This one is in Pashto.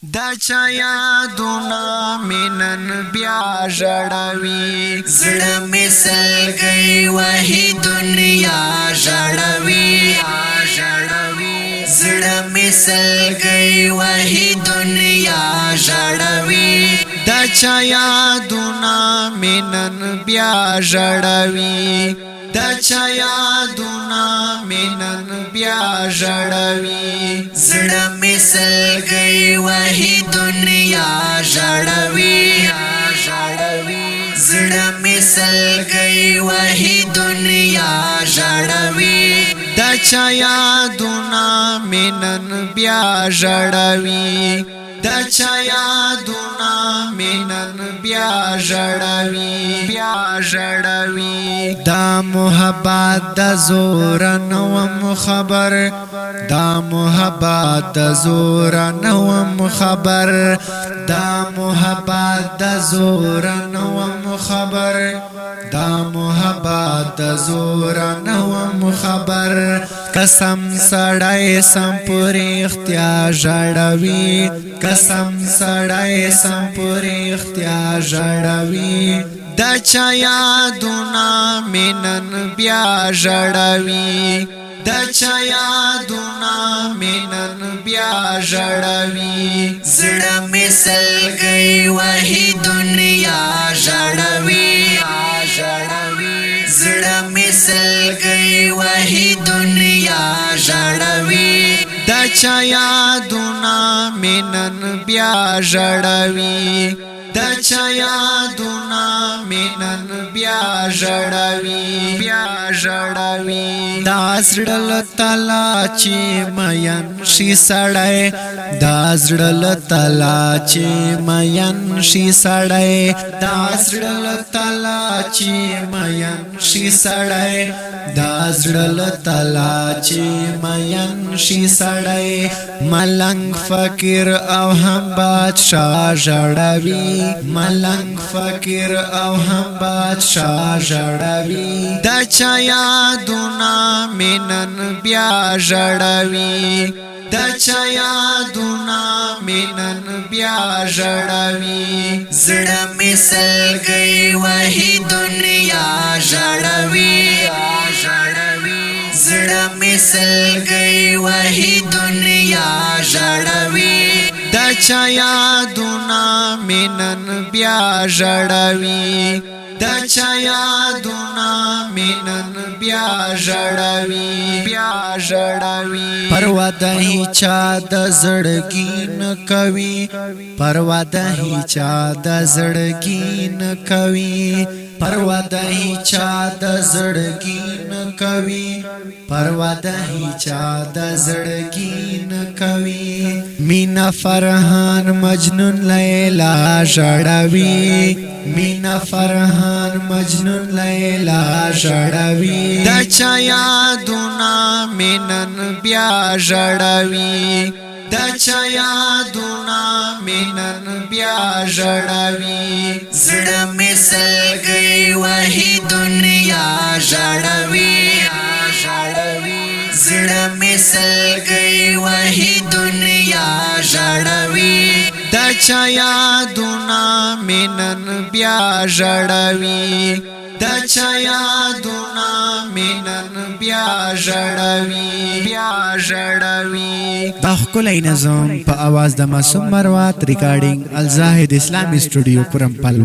دا چا یادونا منن بیا ژړوي زړه می سلګي وهي دنیا ژړوي زړه می سلګي وهي دنیا ژړوي دا چا یادونا منن بیا ژړوي دا چا یادونا منن بیا ژړوي زړه می سلګي وهي دنیا ژړوي زړه می سلګي وهي دنیا ژړوي دا چا یادونا منن بیا ژړوي دا چا یادونا منن بیا ژړوي دا محبت د زور نوم خبر دا محبت د زور نوم خبر دا محبت د زور نوم خبر دا محبت د زور نوم خبر قسم سړای سم پوری اختیار ژړوي قسم سړای سم پوری اختیار ژړوي دا چا یادونا منن بیا ژړوي دا چا یادونا منن بیا ژړوي زړه می سلګي وهي دنیا ژړوي زړه می سلګي وهي دنیا ژړوي دا چا یادونا منن بیا ژړوي دا چا یادونا منن بیا ژړوي دا زړه تعالی چې مین شي سړی دا زړه تعالی چې مین شي سړی دا زړه تعالی چې مین شي سړی دا زړه تعالی چې مین شي سړی ملنګ فقیر او هم بادشاہ ژړوي ملنګ فقیر او هم بادشاہ ژړوي دا چا یادونا منن بیا ژړوي دا چا یادونا منن بیا ژړوي زړه می سلګي وهي دنیا ژړوي زړه می سلګي وهي دنیا ژړوي دا چا یادونا منن بیا ژړوي دا چا یادونا منن بیا ژړوي پروا د هیچا د زړګي نه کوي پروا د هیچا د زړګي نه کوي پروا د هیچا د زړګي نه کوي پروا د هیچا د زړګي نه کوي مینا فرحان مجنون لیلا ژړوي مینا فرحان مجنون لیلا ژړوي دا چا یادونا منن بیا ژړوي دا چا یادونا منن بیا ژړوي زړه می سلګي وهي دنیا ژړوي زړه می سلګي وهي دنیا ژړوي دا چا یادونا منن بیا ژړوي دا چا یادونا منن بیا ژړوي دا ښکلی نظم په اواز د معصوم مروت ریکارډینګ الزاهد اسلامي سټوډیو پرمپل